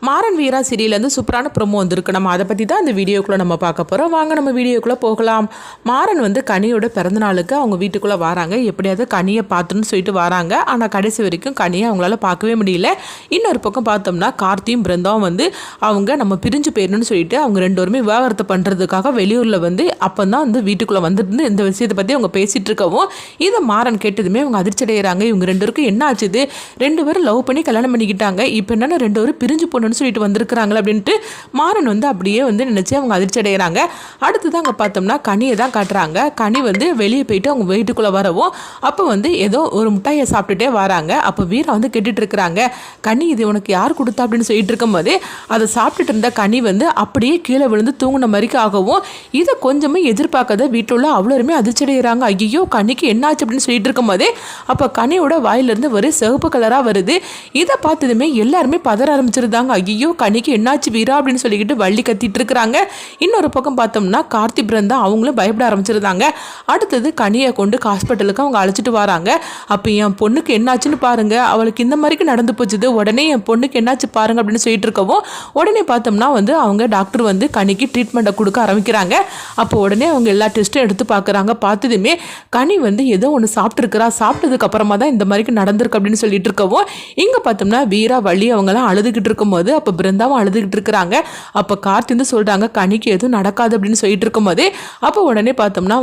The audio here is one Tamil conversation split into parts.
மாறன் வீரா சீரியல்லேருந்து சூப்பரான ப்ரோமோ வந்திருக்கு. நம்ம அதை பற்றி தான் இந்த வீடியோக்குள்ளே நம்ம பார்க்க போகிறோம். வாங்க நம்ம வீடியோக்குள்ளே போகலாம். மாறன் கனியோட பிறந்தநாளுக்கு அவங்க வீட்டுக்குள்ளே வராங்க. எப்படியாவது கனியை பார்த்துன்னு சொல்லிட்டு வராங்க. ஆனால் கடைசி வரைக்கும் கனியை அவங்களால பார்க்கவே முடியல. இன்னொரு பக்கம் பார்த்தோம்னா கார்த்தியும் பிருந்தாவும் அவங்க நம்ம பிரிஞ்சு போயிடணும்னு சொல்லிட்டு அவங்க ரெண்டு பேருமே விவாகரத்தை பண்ணுறதுக்காக வெளியூரில் அப்போ தான் வீட்டுக்குள்ளே வந்துட்டு இந்த விஷயத்தை பற்றி அவங்க பேசிகிட்டு இருக்கவும் இதை மாறன் கேட்டதுமே அவங்க அதிர்ச்சி அடைகிறாங்க. இவங்க ரெண்டு பேருக்கும் என்ன ஆச்சுது? ரெண்டு பேரும் லவ் பண்ணி கல்யாணம் பண்ணிக்கிட்டாங்க. இப்போ என்னென்ன ரெண்டு பேரும் பிரிஞ்சு போகணும்னு சொல்லிட்டு வந்திருக்கிறாங்களே அப்படின்ட்டு மாறன் அப்படியே நினச்சி அவங்க அதிர்ச்சி அடைகிறாங்க. அடுத்தது அங்கே பார்த்தோம்னா கனியை தான் காட்டுறாங்க. கனி வெளியே போயிட்டு அவங்க வீட்டுக்குள்ளே வரவும் அப்போ ஏதோ ஒரு முட்டாயை சாப்பிட்டுட்டே வராங்க. அப்போ வீரா கேட்டுட்டு இருக்கிறாங்க. கனி இது உனக்கு யார் கொடுத்தா அப்படின்னு சொல்லிட்டு இருக்கும்போது அதை சாப்பிட்டுட்டு இருந்த கனி அப்படியே கீழே விழுந்து தூங்கின மாதிரிக்கு ஆகவும் இதை கொஞ்சமே எதிர்பார்க்காத வீட்டில் உள்ள அவ்வளோருமே அதிர்ச்சி அடைகிறாங்க. ஐயோ கனிக்கு என்னாச்சு அப்படின்னு சொல்லிட்டு இருக்கும்போதே அப்போ கனியோட வாயிலிருந்து ஒரு சிவப்பு கலராக வருது. இதை பார்த்ததுமே எல்லாருமே பதற ஆரம்பிச்சிருந்தாங்க. ஐயோ கனிக்கு என்னாச்சு வீரா அப்படின்னு சொல்லிக்கிட்டு வள்ளி கத்திட்டு இருக்கிறாங்க. இன்னொரு பக்கம் பார்த்தோம்னா கார்த்தி பிருந்தா அவங்களும் பயப்பட ஆரம்பிச்சிருந்தாங்க. அடுத்தது கனியை கொண்டு ஹாஸ்பிட்டலுக்கு அவங்க அழைச்சிட்டு வராங்க. அப்போ என் பொண்ணுக்கு என்னாச்சுன்னு பாருங்க, அவளுக்கு இந்த மாதிரிக்கு நடந்து போச்சுது, உடனே என் பொண்ணுக்கு என்னாச்சு பாருங்க அப்படின்னு சொல்லிட்டு இருக்கவும் உடனே பார்த்தோம்னா அவங்க டாக்டர் கனிக்கு ட்ரீட்மெண்ட்டை கொடுக்க ஆரம்பிக்கிறாங்க. அப்போ உடனே அவங்க எல்லா டெஸ்ட்டும் எடுத்து பார்க்குறாங்க. பார்த்ததுமே கனி ஏதோ ஒன்று சாப்பிட்டுருக்கிறா, சாப்பிட்டதுக்கு அப்புறமா தான் இந்த மாதிரிக்கு நடந்திருக்கு அப்படின்னு சொல்லிட்டு இருக்கவும் இங்கே பார்த்தோம்னா வீரா வள்ளி அவங்களாம் அழுதுகிட்டு இருக்கும்போது அப்போ பிருந்தாவும் அழுதுகிட்டு இருக்கிறாங்க. அப்போ கார்த்தி சொல்கிறாங்க கனிக்கு எதுவும் நடக்காது அப்படின்னு சொல்லிட்டு இருக்கும்போது அப்போ உடனே பார்த்தோம்னா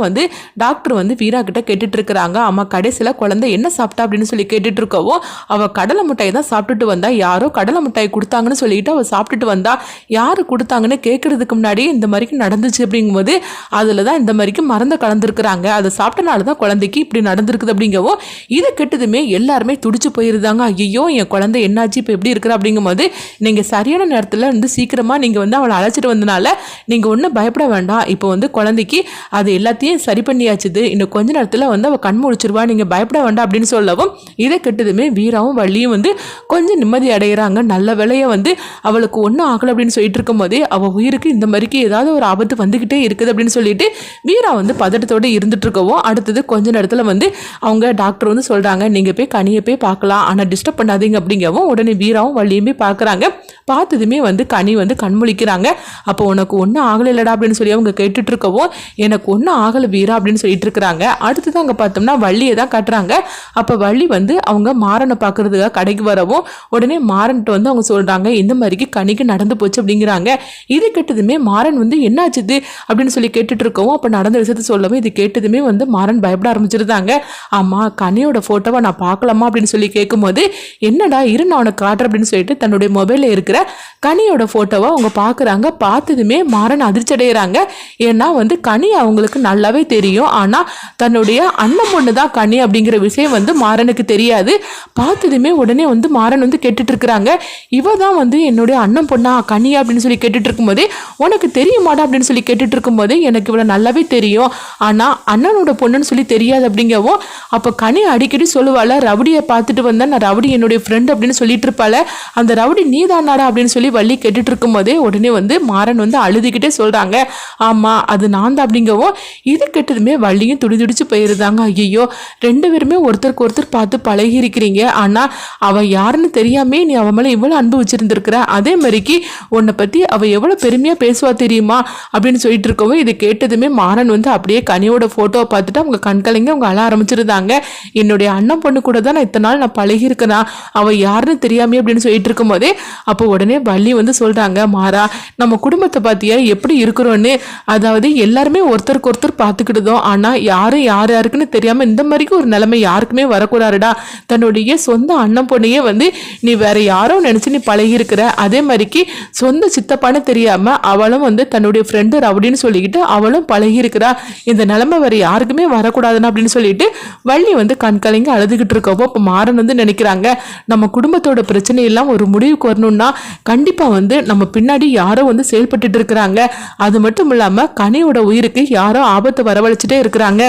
டாக்டர் வீரா கிட்ட கேட்டுட்டு இருக்கிறாங்க. அம்மா கடைசியில் குழந்தை என்ன சாப்பிட்டா அப்படின்னு சொல்லி கேட்டுட்டு இருக்கவும் அவள் கடலை மிட்டாய் தான் சாப்பிட்டுட்டு வந்தா, யாரோ கடலை மிட்டாய் கொடுத்தாங்கன்னு சொல்லிட்டு அவள் சாப்பிட்டுட்டு வந்தா, யாரு கொடுத்தாங்கன்னு கேட்கறதுக்கு முன்னாடி இந்த மாதிரிக்கு நடந்துச்சு அப்படிங்கும்போது அதில் தான் இந்த மாதிரிக்கு மருந்து கலந்துருக்குறாங்க, அதை சாப்பிட்டனால தான் குழந்தைக்கு இப்படி நடந்திருக்குது அப்படிங்கவும் இதை கெட்டதுமே எல்லாருமே துடிச்சு போயிருந்தாங்க. ஐயோ என் குழந்தை என்னாச்சு இப்போ எப்படி இருக்கிற அப்படிங்கும்போது நீங்கள் சரியான நேரத்தில் சீக்கிரமாக நீங்கள் அவளை அழைச்சிட்டு வந்தனால நீங்கள் ஒன்றும் பயப்பட வேண்டாம். இப்போ குழந்தைக்கு அது எல்லாத்தையும் சரி பண்ணியாச்சுது, இன்னும் கொஞ்ச நேரத்தில் அவள் கண் முழிச்சிருவா, நீங்கள் பயப்பட வேண்டாம் அப்படின்னு சொல்லவும் இதை கெட்டதுமே வீராவும் வள்ளியும் கொஞ்சம் நிம்மதி அடைகிறாங்க. நல்ல வேலையை அவளுக்கு ஒன்றும் ஆகலை அப்படின்னு சொல்லிட்டு இருக்கும்போதே அவள் உயிருக்கு இந்த மாதிரிக்கு ஏதாவது ஒரு ஆபத்து வந்துக்கிட்டே இருக்குது அப்படின்னு சொல்லிட்டு வீரா பதட்டத்தோடு இருந்துட்டு இருக்கவும் அடுத்தது கொஞ்ச நேரத்தில் அவங்க டாக்டர் சொல்கிறாங்க நீங்கள் போய் கனியை போய் பார்க்கலாம், ஆனால் டிஸ்டர்ப் பண்ணாதீங்க அப்படிங்கவும் உடனே வீராவும் வள்ளியும் போய் பார்க்குறாங்க. பார்த்ததுமே கனி கண்முழிக்கிறாங்க. அப்போ உனக்கு ஒன்றும் ஆகலை இல்லடா அப்படின்னு சொல்லி அவங்க கேட்டுட்டு இருக்கவும் எனக்கு ஒன்றும் ஆகலை வீரா அப்படின்னு சொல்லிட்டு இருக்கிறாங்க. அடுத்தது அங்கே பார்த்தோம்னா வள்ளியை தான் காட்டுறாங்க. அப்போ வள்ளி அவங்க மாறனை பார்க்கறதுக்காக கடைக்கு வரவும் உடனே மாறன்ட்டு அவங்க சொல்கிறாங்க இந்த மாதிரிக்கு கனிக்கு நடந்து போச்சு அப்படிங்கிறாங்க. இது கேட்டதுமே மாறன் என்னாச்சுது அப்படின்னு சொல்லி கேட்டுட்டு இருக்கவும் அப்போ நடந்த விஷயத்த சொல்லவும் இது கேட்டதுமே மாறன் பயப்பட ஆரம்பிச்சிருந்தாங்க. ஆமாம் கனியோட ஃபோட்டோவை நான் பார்க்கலாமா அப்படின்னு சொல்லி கேட்கும்போது என்னடா இரு நான் உனக்கு காட்டுறேன் அப்படின்னு சொல்லிட்டு தன்னுடைய மொபைலில் இருக்கிற கனியோட ஃபோட்டோவை அவங்க பார்க்குறாங்க. பார்த்ததுமே மாறன் அதிர்ச்சி அடைகிறாங்க. ஏன்னா கனி அவங்களுக்கு நல்லாவே தெரியும், ஆனால் தன்னுடைய அண்ணன் பொண்ணு தான் கனி அப்படிங்கிற விஷயம் மாறனுக்கு தெரியாது. பார்த்ததுமே உடனே மாறன் கேட்டுட்டு இருக்கிறாங்க. இவ தான் என்னுடைய அண்ணன் பொண்ணா கனியா அப்படின்னு சொல்லி கேட்டுட்டு இருக்கும்போதே உனக்கு தெரியுமாடா அப்படின்னு சொல்லி கேட்டுட்டு இருக்கும்போதே எனக்கு இவ்வளோ நல்லாவே தெரியும், ஆனால் அண்ணனோட பொண்ணுன்னு சொல்லி தெரியாது அப்படிங்கவும் அப்போ கனி அடிக்கடி சொல்லுவாள் ரவுடியை பார்த்துட்டு வந்தேன், நான் ரவுடி என்னுடைய ஃப்ரெண்ட் அப்படின்னு சொல்லிட்டு இருப்பாள், அந்த ரவுடி நீ தானாடா அப்படின்னு சொல்லி வள்ளி கேட்டுட்டு இருக்கும்போதே உடனே மாறன் அழுதுகிட்டே சொல்கிறாங்க ஆமாம் அது நான் தான் அப்படிங்கவும் இது கேட்டதுமே வள்ளியும் துடிதுடிச்சு போயிருந்தாங்க. ஐயோ ரெண்டு பேருமே ஒருத்தருக்கு ஒருத்தர் பார்த்து பழகி இருக்கிறீங்க, ஆனால் அவள் யாருன்னு தெரியாமே நீ அவன் மேலே இவ்வளோ அன்பு வச்சிருந்துருக்கிற, அதே மாதிரிக்கு உன்னை பற்றி அவள் எவ்வளோ பெருமையாக பேசுவா தெரியுமா அப்படின்னு சொல்லிட்டு இருக்கவும் இது கேட்டதுமே மாறன் அப்படியே கனியோட ஃபோட்டோவை பார்த்துட்டு அவங்க கண்கலைங்க அவங்க அழ ஆரம்பிச்சிருந்தாங்க. என்னுடைய அண்ணன் பொண்ணு கூட தான் நான் இத்தனை நாள் நான் பழகி இருக்கேனா, அவள் யாருன்னு தெரியாமே அப்படின்னு சொல்லிட்டு இருக்கும்போதே அப்போ உடனே வள்ளி சொல்கிறாங்க மாறா நம்ம குடும்பத்தை பார்த்தியா எப்படி இருக்கிறோன்னு, அதாவது எல்லாருமே ஒருத்தருக்கு ஒருத்தர் பார்த்துக்கிட்டதும் ஆனால் யாருக்குன்னு தெரியாமல் இந்த மாதிரிக்கு ஒரு நிலைமை யாருக்குமே வரக்கூடாதுடா, தன்னுடைய சொந்த அண்ணன் பொண்ணையே நீ வேற யாரோ நினச்சி நீ பழகி இருக்கிற, அதே மாதிரிக்கு சொந்த சித்தப்பான்னு தெரியாமல் அவளும் தன்னுடைய ஃப்ரெண்டு ரவுடின்னு சொல்லிக்கிட்டு அவளும் பழகி இருக்கிறா, இந்த நிலைமை வேற யாருக்குமே வரக்கூடாதுன்னு அப்படின்னு சொல்லிட்டு வள்ளி கண்கலைங்க அழுதுகிட்டு இருக்கவோ இப்போ மாறன் நினைக்கிறாங்க நம்ம குடும்பத்தோட பிரச்சனை எல்லாம் ஒரு முடிவுக்கு வரணும்னா கண்டிப்பாக நம்ம பின்னாடி யாரோ செயல்பட்டு இருக்கிறாங்க, அது மட்டும் இல்லாமல் கனியோட உயிருக்கு யாரோ ஆபத்தை வரவழைச்சிட்டே இருக்கிறாங்க.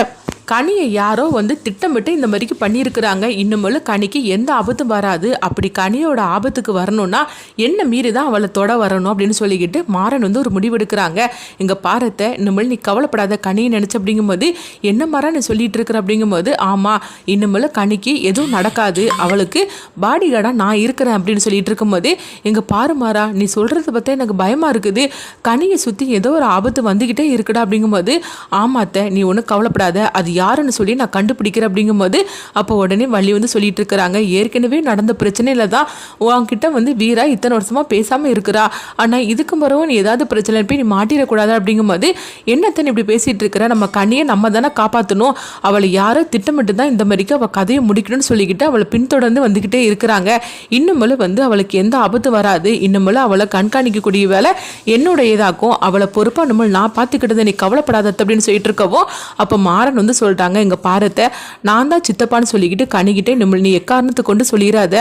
கனியை யாரோ வந்து திட்டமிட்டு இந்த மாதிரிக்கு பண்ணியிருக்கிறாங்க. இன்னும் கனிக்கு எந்த ஆபத்தும் வராது. அப்படி கனியோட ஆபத்துக்கு வரணும்னா என்ன மீறி தான் அவளை தொட வரணும் அப்படின்னு சொல்லிக்கிட்டு மாறன் வந்து ஒரு முடிவெடுக்கிறாங்க. எங்கள் பாரத்தை இன்னும் நீ கவலைப்படாத கனியை நினச்ச அப்படிங்கும்போது என்ன மாறன் நீ சொல்லிட்டு இருக்கிற அப்படிங்கும்போது ஆமாம் இன்னும் கனிக்கு எதுவும் நடக்காது, அவளுக்கு பாடி கார்டாக நான் இருக்கிறேன் அப்படின்னு சொல்லிட்டு இருக்கும்போது எங்கள் பாரு மாறா நீ சொல்கிறத பார்த்தா எனக்கு பயமாக இருக்குது, கனியை சுற்றி ஏதோ ஒரு ஆபத்து வந்துக்கிட்டே இருக்குடா அப்படிங்கும்போது ஆமாத்த நீ ஒன்றும் கவலைப்படாத, அது யாருன்னு சொல்லி நான் கண்டுபிடிக்கிறேன் அப்படிங்கும்போது அப்போ உடனே வள்ளி வந்து சொல்லிட்டு இருக்கிறாங்க. ஏற்கனவே நடந்த பிரச்சனையில தான் உன்கிட்ட வந்து வீரா இத்தனை வருஷமாக பேசாமல் இருக்கிறா, ஆனால் இதுக்கு மரவும் நீ ஏதாவது பிரச்சனை போய் நீ மாட்டிடக்கூடாது அப்படிங்கும்போது என்னத்தன் இப்படி பேசிகிட்டு இருக்கிற, நம்ம கனியை நம்ம தானே காப்பாற்றணும், அவளை யாரோ திட்டமிட்டு தான் இந்த மாதிரிக்கு அவள் கதையை முடிக்கணும்னு சொல்லிக்கிட்டு அவளை பின்தொடர்ந்து வந்துக்கிட்டே இருக்கிறாங்க. இன்னும் வந்து அவளுக்கு எந்த ஆபத்து வராது, இன்னும் அவளை கண்காணிக்கக்கூடிய வேலை என்னுடையதாக்கும், அவளை பொறுப்பாக நம்ம நான் பார்த்துக்கிட்டதை நீ கவலைப்படாத அப்படின்னு சொல்லிட்டு இருக்கவும் அப்போ மாறன் வந்து சொல்லிட்டாங்க. எங்கள் பாரத்தை நான் தான் சித்தப்பான்னு சொல்லிக்கிட்டு கணிக்கிட்டே நீ எக்காரணத்தை கொண்டு சொல்லிடாத,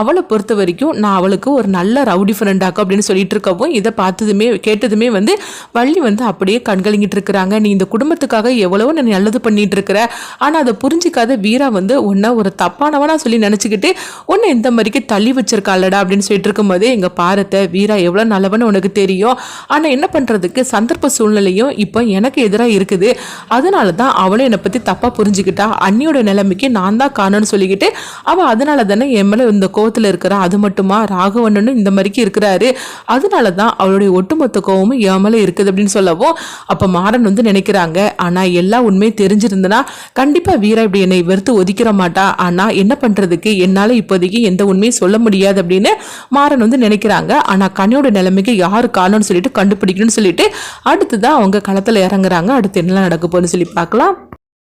அவளை பொறுத்த வரைக்கும் நான் அவளுக்கு ஒரு நல்ல ரவுடி ஃப்ரெண்டாக்கும் அப்படின்னு சொல்லிட்டு இருக்கவும் இதை பார்த்ததுமே கேட்டதுமே வந்து வள்ளி வந்து அப்படியே கண்கலங்கிட்டு இருக்கிறாங்க. நீ இந்த குடும்பத்துக்காக எவ்வளவோ நீ நல்லது பண்ணிட்டு இருக்கிற, ஆனால் அதை புரிஞ்சிக்காத வீரா வந்து உன்னை ஒரு தப்பானவனா சொல்லி நினச்சிக்கிட்டு உன்னை இந்த மாதிரிக்கு தள்ளி வச்சிருக்காளடா அப்படின்னு சொல்லிட்டு இருக்கும்போது எங்கள் பாரத்தை வீரா எவ்வளோ நல்லவன்னு உனக்கு தெரியும், ஆனால் என்ன பண்ணுறதுக்கு சந்தர்ப்ப சூழ்நிலையும் இப்போ எனக்கு எதிராக இருக்குது, அதனால தான் அவளும் என்னை பற்றி தப்பாக புரிஞ்சுக்கிட்டா, அண்ணியோட நிலைமைக்கு நான் தான் காரணம்னு சொல்லிக்கிட்டு அவள் அதனால தானே என் மேலே இந்த கோவத்தில் இருக்கிறா, அது மட்டுமா ராகவண்ணனும் இந்த மாதிரிக்கு இருக்கிறாரு, அதனால தான் அவளுடைய ஒட்டுமொத்த கோவமும் என் மேலே இருக்குது அப்படின்னு சொல்லவும் அப்போ மாறன் வந்து நினைக்கிறாங்க. ஆனால் எல்லா உண்மையும் தெரிஞ்சிருந்தனா கண்டிப்பாக வீரா இப்படி என்னை வெறுத்து ஒதுக்கிற மாட்டா, ஆனால் என்ன பண்ணுறதுக்கு என்னால் இப்போதைக்கு எந்த உண்மையும் சொல்ல முடியாது அப்படின்னு மாறன் வந்து நினைக்கிறாங்க. ஆனால் கனியோட நிலைமைக்கு யாரு காரணம்னு சொல்லிட்டு கண்டுபிடிக்கணும்னு சொல்லிட்டு அடுத்து தான் அவங்க களத்தில் இறங்குறாங்க. அடுத்து என்ன நடக்க போகுதுன்னு சொல்லி பார்க்கலாம்.